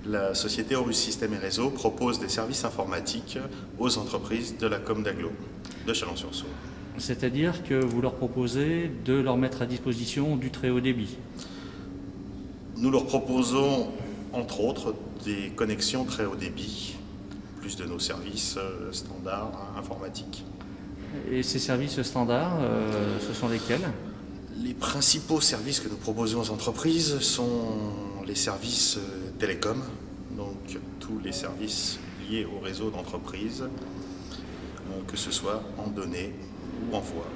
La société Horus Systèmes et Réseaux propose des services informatiques aux entreprises de la com d'Aglo, de Chalon-sur-Saône. C'est-à-dire que vous leur proposez de leur mettre à disposition du très haut débit. Nous leur proposons, entre autres, des connexions très haut débit, plus de nos services standards informatiques. Et ces services standards, ce sont lesquels? Les principaux services que nous proposons aux entreprises sont les services télécom, donc tous les services liés au réseau d'entreprise, que ce soit en données ou en voix.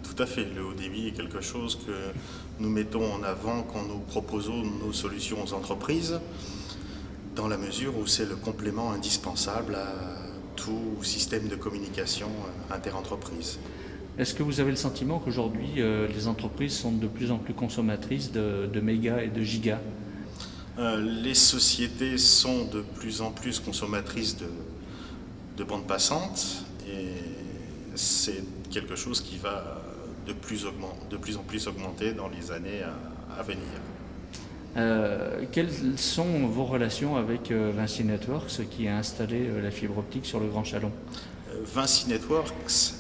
Tout à fait, le haut débit est quelque chose que nous mettons en avant quand nous proposons nos solutions aux entreprises, dans la mesure où c'est le complément indispensable à tout système de communication interentreprise. Est-ce que vous avez le sentiment qu'aujourd'hui, les entreprises sont de plus en plus consommatrices de mégas et de gigas? Les sociétés sont de plus en plus consommatrices de bandes passantes et c'est quelque chose qui va de plus en plus augmenter dans les années à venir. Quelles sont vos relations avec Vinci Networks qui a installé la fibre optique sur le Grand Chalon? Vinci Networks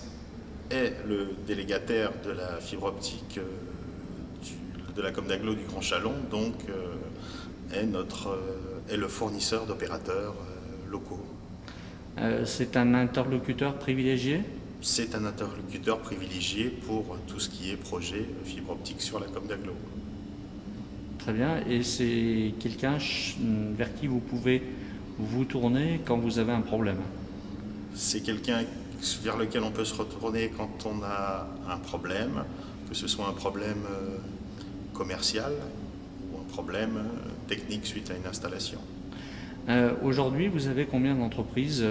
est le délégataire de la fibre optique de la com d'Aglo du Grand Chalon, donc est le fournisseur d'opérateurs locaux. C'est un interlocuteur privilégié? C'est un interlocuteur privilégié pour tout ce qui est projet fibre optique sur la com d'Aglo. Très bien, et c'est quelqu'un vers qui vous pouvez vous tourner quand vous avez un problème? C'est quelqu'un vers lequel on peut se retourner quand on a un problème, que ce soit un problème commercial ou un problème technique suite à une installation. Aujourd'hui, vous avez combien d'entreprises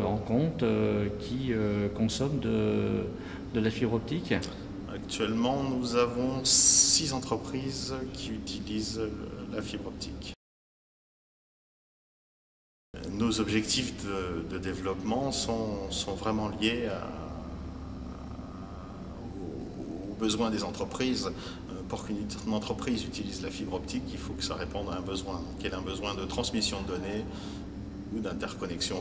en compte qui consomment de la fibre optique? Actuellement, nous avons 6 entreprises qui utilisent la fibre optique. Nos objectifs de développement sont vraiment liés aux besoins des entreprises. Pour qu'une entreprise utilise la fibre optique, il faut que ça réponde à un besoin. Donc, elle a un besoin de transmission de données ou d'interconnexion.